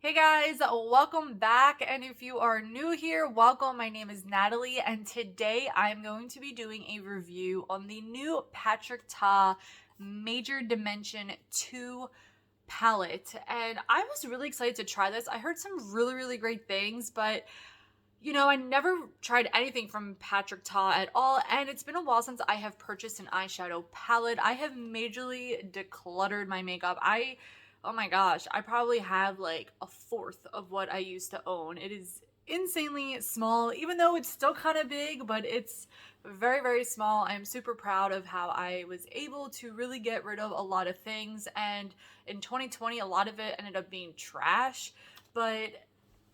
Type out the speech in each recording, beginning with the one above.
Hey guys, welcome back. And if you are new here, welcome. My name is Natalie, and today I'm going to be doing a review on the new Patrick Ta Major Dimension 2 palette. And I was really excited to try this. I heard some really great things, but I never tried anything from Patrick Ta at all, and it's been a while since I have purchased an eyeshadow palette. I have majorly decluttered my makeup. Oh my gosh, I probably have like a fourth of what I used to own. It is insanely small, even though it's still kind of big, but it's very small. I'm super proud of how I was able to really get rid of a lot of things, and in 2020, a lot of it ended up being trash, but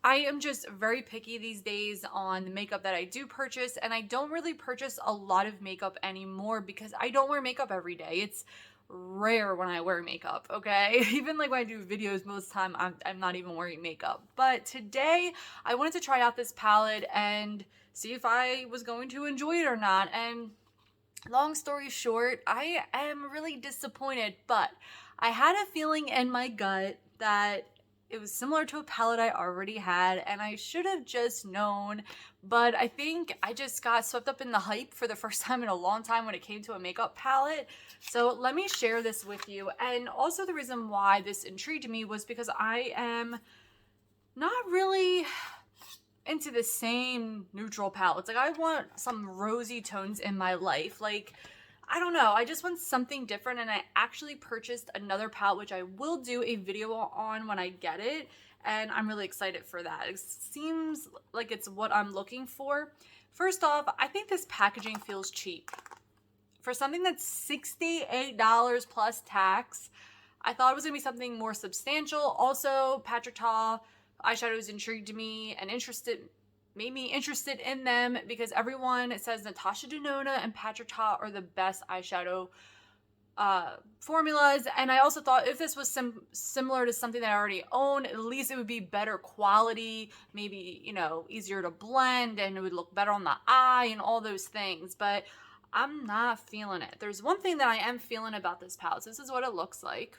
I am just very picky these days on the makeup that I do purchase, and I don't really purchase a lot of makeup anymore because I don't wear makeup every day. It's rare when I wear makeup, okay? Even like when I do videos, most of the time I'm not even wearing makeup. But today I wanted to try out this palette and see if I was going to enjoy it or not. And long story short, I am really disappointed, but I had a feeling in my gut that it was similar to a palette I already had, and I should have just known. But I think I just got swept up in the hype for the first time in a long time when it came to a makeup palette. So let me share this with you. And also, the reason why this intrigued me was because I am not really into the same neutral palettes. Like, I want some rosy tones in my life. Like, I don't know. I just want something different, and I actually purchased another palette, which I will do a video on when I get it, and I'm really excited for that. It seems like it's what I'm looking for. First off, I think this packaging feels cheap. For something that's $68 plus tax, I thought it was going to be something more substantial. Also, Patrick Ta eyeshadows intrigued me and made me interested in them because everyone says Natasha Denona and Patrick Ta are the best eyeshadow formulas. And I also thought if this was similar to something that I already own, at least it would be better quality, maybe, easier to blend, and it would look better on the eye and all those things. But I'm not feeling it. There's one thing that I am feeling about this palette. So this is what it looks like.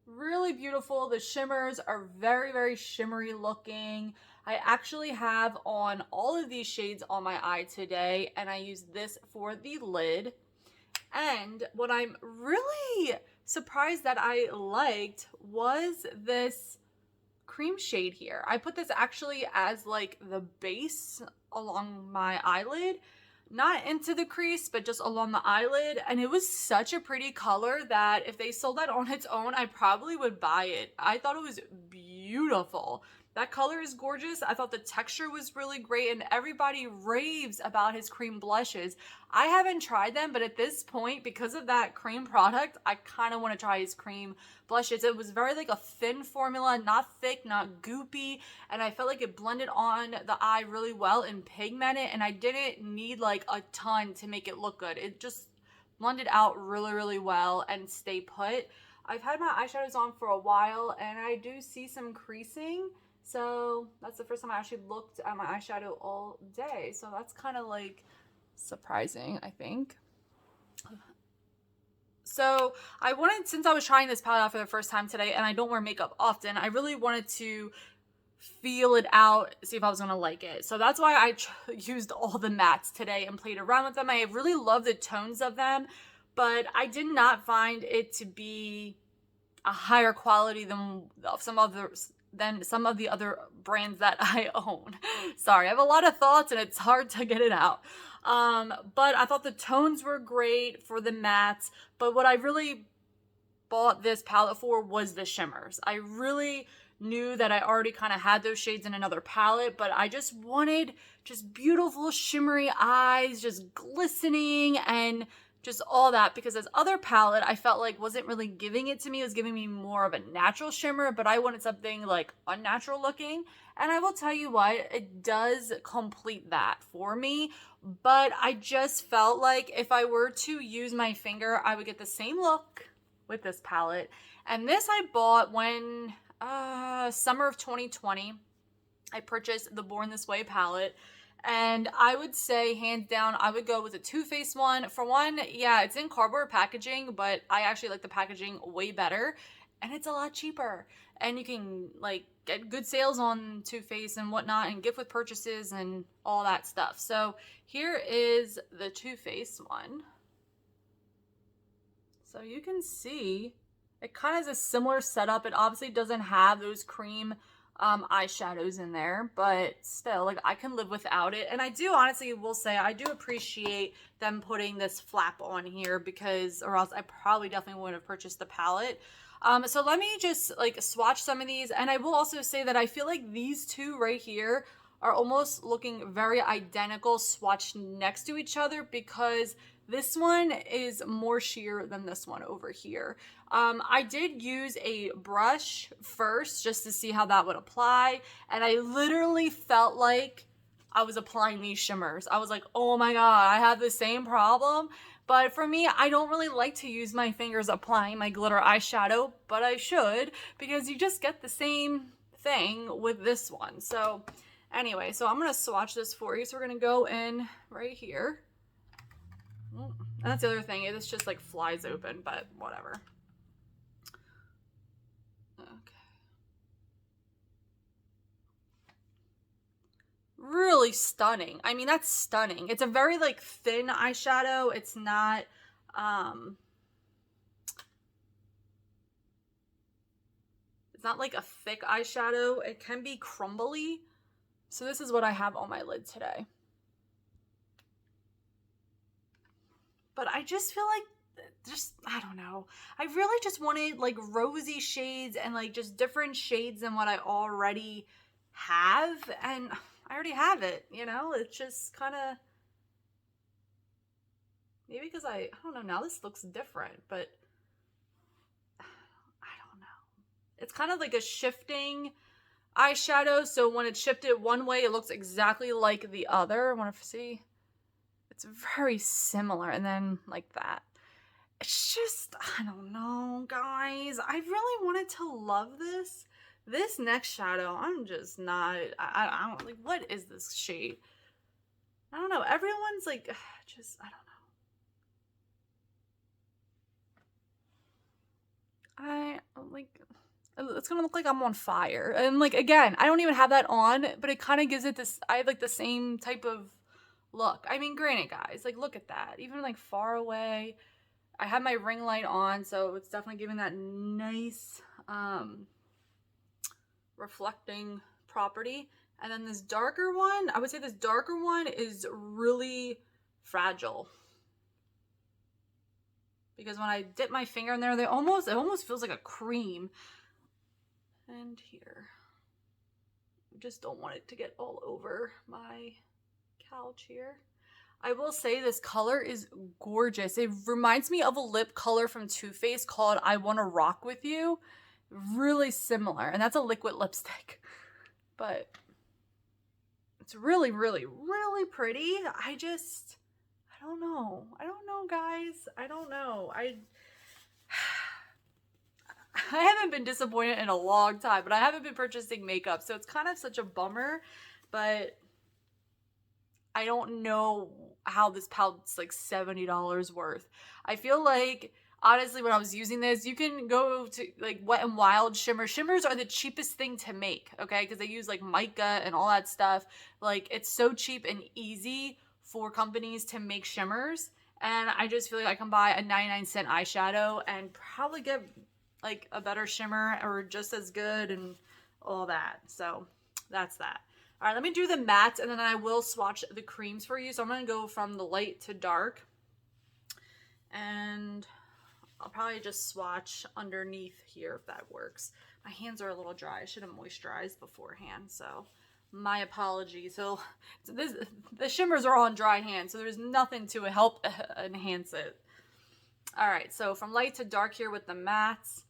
Really beautiful. The shimmers are very shimmery looking. I actually have on all of these shades on my eye today, and I use this for the lid. And what I'm really surprised that I liked was this cream shade here. I put this actually as like the base along my eyelid, not into the crease, but just along the eyelid. And it was such a pretty color that if they sold that on its own, I probably would buy it. I thought it was beautiful. That color is gorgeous. I thought the texture was really great, and everybody raves about his cream blushes. I haven't tried them, but at this point, because of that cream product, I kind of want to try his cream blushes. It was very like a thin formula, not thick, not goopy, and I felt like it blended on the eye really well and pigmented, and I didn't need like a ton to make it look good. It just blended out really well and stay put. I've had my eyeshadows on for a while, and I do see some creasing. So that's the first time I actually looked at my eyeshadow all day. So that's kind of like surprising, I think. So since I was trying this palette out for the first time today, and I don't wear makeup often, I really wanted to feel it out, see if I was gonna like it. So that's why I used all the mattes today and played around with them. I really love the tones of them, but I did not find it to be a higher quality than some of the other brands that I own. Sorry, I have a lot of thoughts and it's hard to get it out. But I thought the tones were great for the mattes, but what I really bought this palette for was the shimmers. I really knew that I already kind of had those shades in another palette, but I just wanted just beautiful shimmery eyes, just glistening and just all that, because this other palette I felt like wasn't really giving it to me. It was giving me more of a natural shimmer, but I wanted something like unnatural looking. And I will tell you what, it does complete that for me. But I just felt like if I were to use my finger, I would get the same look with this palette. And this I bought when summer of 2020. I purchased the Born This Way palette, And I would say, hands down, I would go with a Too Faced one. For one, yeah, it's in cardboard packaging, but I actually like the packaging way better. And it's a lot cheaper. And you can, like, get good sales on Too Faced and whatnot, and gift with purchases and all that stuff. So here is the Too Faced one. So you can see it kind of has a similar setup. It obviously doesn't have those cream eyeshadows in there, but still, like, I can live without it. And I do honestly will say I do appreciate them putting this flap on here, because, or else I probably definitely wouldn't have purchased the palette. So let me just like swatch some of these. And I will also say that I feel like these two right here are almost looking very identical swatched next to each other, because this one is more sheer than this one over here. I did use a brush first just to see how that would apply, and I literally felt like I was applying these shimmers. I was like, oh my god, I have the same problem. But for me, I don't really like to use my fingers applying my glitter eyeshadow, but I should, because you just get the same thing with this one. So anyway, so I'm going to swatch this for you. So we're going to go in right here. And that's the other thing. It's just like flies open, but whatever. Okay. Really stunning. I mean, that's stunning. It's a very like thin eyeshadow. It's not like a thick eyeshadow. It can be crumbly. So this is what I have on my lid today. But I just feel like, I don't know. I really just wanted like rosy shades and like just different shades than what I already have. And I already have it, you know? It's just kind of, maybe because I don't know, now this looks different, but I don't know. It's kind of like a shifting eyeshadow. So when it's shifted one way, it looks exactly like the other. I want to see. It's very similar. And then like that. It's just, I don't know, guys. I really wanted to love this. This next shadow, I'm just not, I don't, like, what is this shade? I don't know. Everyone's like, just, I don't know. Like, it's gonna look like I'm on fire. And like, again, I don't even have that on, but it kind of gives it this, I have like the same type of look. I mean, granted, guys, like, look at that. Even like far away, I have my ring light on, so it's definitely giving that nice reflecting property. And then this darker one, I would say this darker one is really fragile, because when I dip my finger in there, it almost feels like a cream. And here, I just don't want it to get all over my couch here. I will say this color is gorgeous. It reminds me of a lip color from Too Faced called I Wanna Rock With You. Really similar. And that's a liquid lipstick. But it's really, really, really pretty. I don't know. I don't know, guys. I don't know. I haven't been disappointed in a long time, but I haven't been purchasing makeup. So it's kind of such a bummer. But I don't know how this palette's like $70 worth. I feel like, honestly, when I was using this, you can go to like Wet n Wild shimmer. Shimmers are the cheapest thing to make, okay? Because they use like mica and all that stuff. Like, it's so cheap and easy for companies to make shimmers. And I just feel like I can buy a 99-cent eyeshadow and probably get like a better shimmer or just as good and all that. So that's that. All right, let me do the mattes, and then I will swatch the creams for you. So I'm going to go from the light to dark. And I'll probably just swatch underneath here if that works. My hands are a little dry. I should have moisturized beforehand, so my apologies. So the shimmers are all on dry hands, so there's nothing to help enhance it. All right, so from light to dark here with the mattes.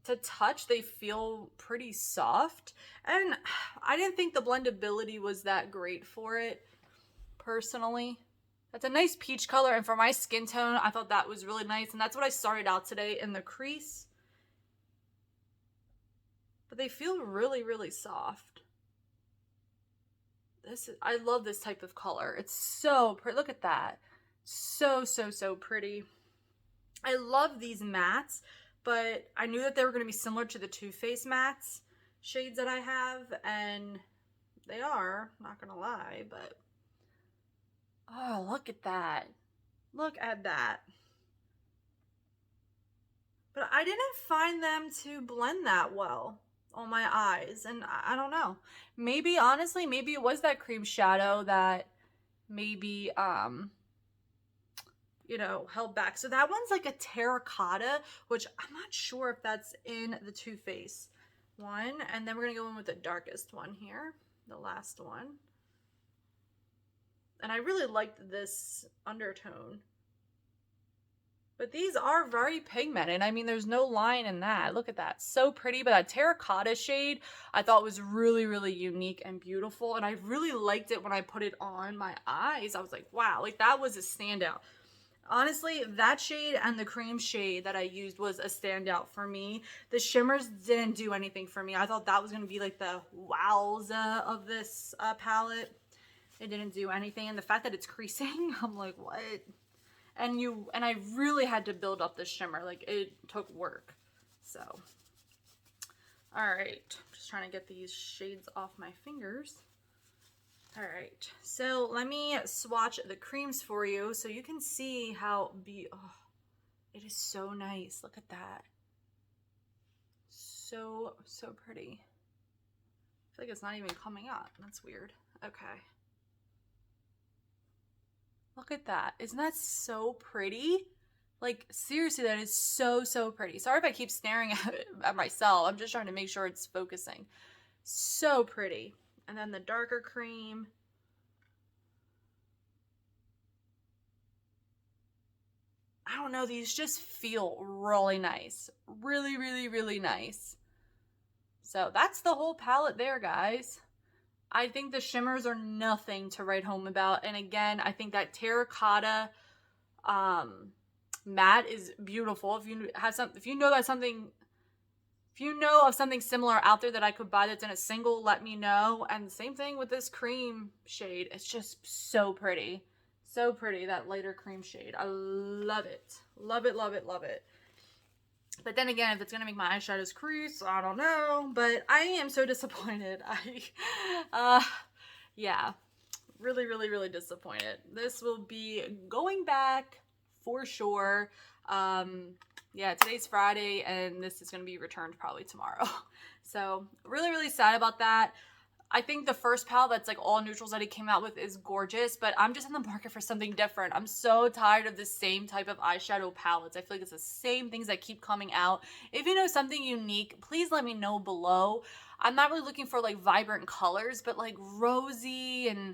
To touch, they feel pretty soft, and I didn't think the blendability was that great for it, personally. That's a nice peach color, and for my skin tone, I thought that was really nice, and that's what I started out today in the crease. But they feel really, really soft. I love this type of color. It's so pretty. Look at that. So, so, so pretty. I love these mattes, but I knew that they were going to be similar to the Too Faced mattes shades that I have, and they are, not going to lie, but oh, look at that. Look at that. But I didn't find them to blend that well on my eyes, and I don't know. Maybe, honestly, maybe it was that cream shadow that maybe you know, held back. So that one's like a terracotta, which I'm not sure if that's in the Too Faced one. And then we're gonna go in with the darkest one here, the last one. And I really liked this undertone. But these are very pigmented. I mean, there's no line in that. Look at that. So pretty. But that terracotta shade I thought was really, really unique and beautiful. And I really liked it when I put it on my eyes. I was like, wow, like that was a standout. Honestly, that shade and the cream shade that I used was a standout for me. The shimmers didn't do anything for me. I thought that was going to be like the wowza of this palette. It didn't do anything. And the fact that it's creasing, I'm like, what? And I really had to build up the shimmer. Like, it took work. So, all right. Just trying to get these shades off my fingers. All right, so let me swatch the creams for you so you can see how it is so nice. Look at that. So, so pretty. I feel like it's not even coming up. That's weird. Okay. Look at that. Isn't that so pretty? Like, seriously, that is so, so pretty. Sorry if I keep staring at myself. I'm just trying to make sure it's focusing. So pretty. And then the darker cream. I don't know, these just feel really nice. Really, really, really nice. So that's the whole palette there, guys. I think the shimmers are nothing to write home about. And again, I think that terracotta matte is beautiful. If you know of something similar out there that I could buy that's in a single, let me know. And the same thing with this cream shade. It's just so pretty. So pretty, that lighter cream shade. I love it. Love it, love it, love it. But then again, if it's going to make my eyeshadows crease, I don't know. But I am so disappointed. Yeah. Really, really, really disappointed. This will be going back for sure. Yeah, today's Friday, and this is going to be returned probably tomorrow. So, really, really sad about that. I think the first palette that's like all neutrals that he came out with is gorgeous, but I'm just in the market for something different. I'm so tired of the same type of eyeshadow palettes. I feel like it's the same things that keep coming out. If you know something unique, please let me know below. I'm not really looking for like vibrant colors, but like rosy and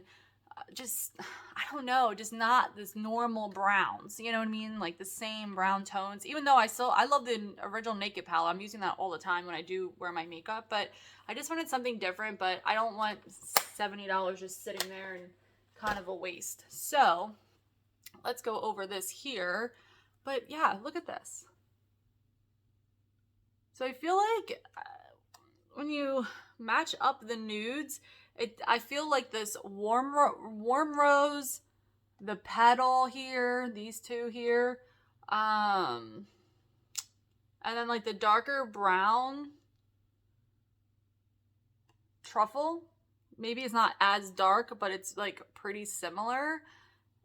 just, I don't know, just not this normal browns, you know what I mean? Like the same brown tones, even though I love the original Naked palette. I'm using that all the time when I do wear my makeup, but I just wanted something different, but I don't want $70 just sitting there and kind of a waste. So let's go over this here. But yeah, look at this. So I feel like when you match up the nudes, I feel like this warm rose, the petal here, these two here, and then like the darker brown truffle. Maybe it's not as dark, but it's like pretty similar.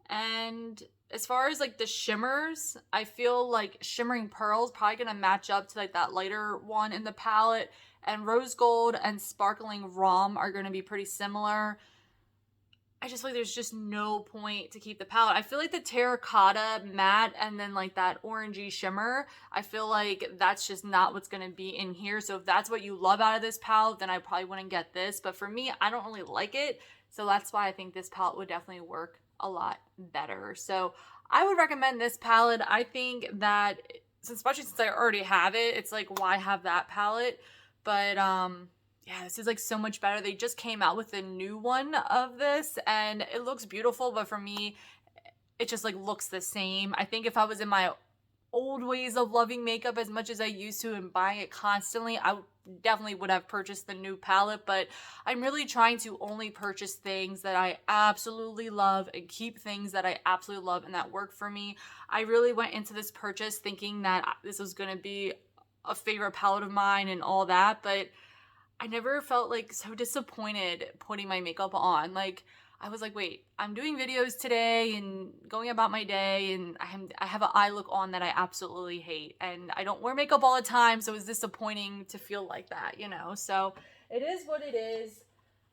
And as far as like the shimmers, I feel like Shimmering Pearls probably gonna match up to like that lighter one in the palette. And Rose Gold and Sparkling Rum are going to be pretty similar. I just feel like there's just no point to keep the palette. I feel like the terracotta matte and then like that orangey shimmer, I feel like that's just not what's going to be in here. So if that's what you love out of this palette, then I probably wouldn't get this. But for me, I don't really like it. So that's why I think this palette would definitely work a lot better. So I would recommend this palette. I think that, especially since I already have it, it's like, why have that palette? But yeah, this is like so much better. They just came out with a new one of this and it looks beautiful, but for me, it just like looks the same. I think if I was in my old ways of loving makeup as much as I used to and buying it constantly, I definitely would have purchased the new palette, but I'm really trying to only purchase things that I absolutely love and keep things that I absolutely love and that work for me. I really went into this purchase thinking that this was going to be a favorite palette of mine and all that, but I never felt like so disappointed putting my makeup on. Like, I was like, wait, I'm doing videos today and going about my day, and I have an eye look on that I absolutely hate. And I don't wear makeup all the time, so it's disappointing to feel like that, you know? So it is what it is.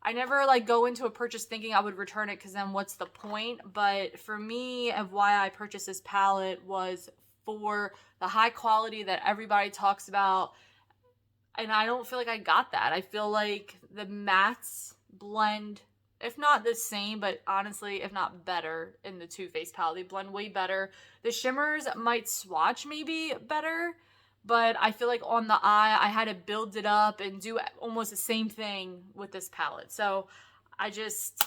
I never like go into a purchase thinking I would return it, because then what's the point? But for me, of why I purchased this palette was for the high quality that everybody talks about, and I don't feel like I got that. I feel like the mattes blend, if not the same, but honestly, if not better in the Too Faced palette. They blend way better. The shimmers might swatch maybe better, but I feel like on the eye, I had to build it up and do almost the same thing with this palette. So I just,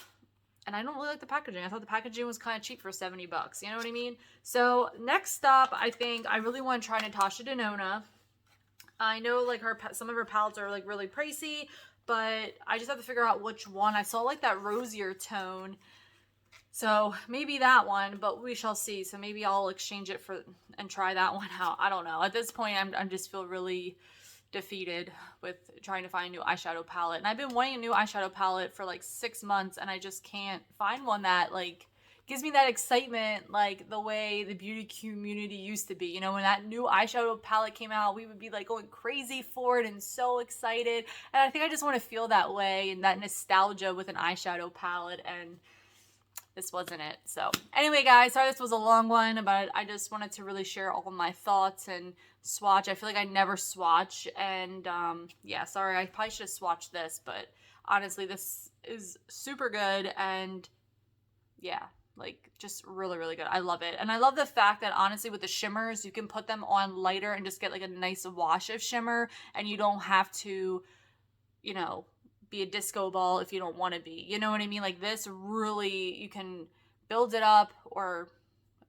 and I don't really like the packaging. I thought the packaging was kind of cheap for 70 bucks. You know what I mean? So next up, I think I really want to try Natasha Denona. I know like some of her palettes are like really pricey, but I just have to figure out which one. I saw like that rosier tone, so maybe that one, but we shall see. So maybe I'll exchange it for and try that one out. I don't know. At this point, I'm just feel really defeated with trying to find a new eyeshadow palette. And I've been wanting a new eyeshadow palette for like 6 months, and I just can't find one that like gives me that excitement like the way the beauty community used to be. You know, when that new eyeshadow palette came out, we would be like going crazy for it and so excited. And I think I just want to feel that way and that nostalgia with an eyeshadow palette, and this wasn't it. So anyway, guys, sorry this was a long one, but I just wanted to really share all of my thoughts and swatch. I feel like I never swatch, and yeah, sorry, I probably should have swatched this, but honestly, this is super good, and yeah, like just really, really good. I love it. And I love the fact that honestly with the shimmers, you can put them on lighter and just get like a nice wash of shimmer, and you don't have to, you know, be a disco ball if you don't want to be. You know what I mean? Like this really, you can build it up or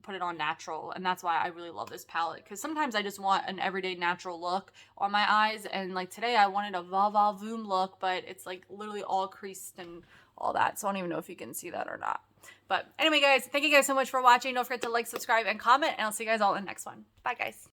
put it on natural, and that's why I really love this palette, because sometimes I just want an everyday natural look on my eyes, and like today I wanted a va va voom look, but it's like literally all creased and all that, so I don't even know if you can see that or not. But anyway, guys, thank you guys so much for watching. Don't forget to like, subscribe, and comment, and I'll see you guys all in the next one. Bye, guys.